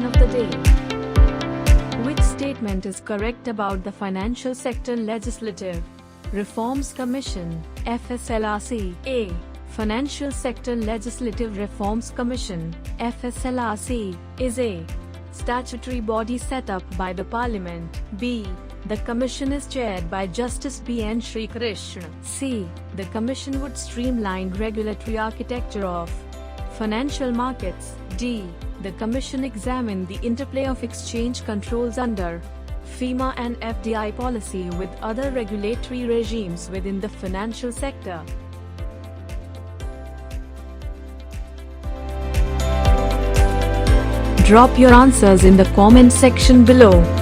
question of the day. Which statement is correct about the Financial Sector Legislative Reforms Commission, FSLRC? A. Financial Sector Legislative Reforms Commission, FSLRC, is a statutory body set up by the Parliament. B. The Commission is chaired by Justice B. N. Sri Krishna. C. The Commission would streamline regulatory architecture of financial markets. D. The Commission examined the interplay of exchange controls under FEMA and FDI policy with other regulatory regimes within the financial sector. Drop your answers in the comment section below.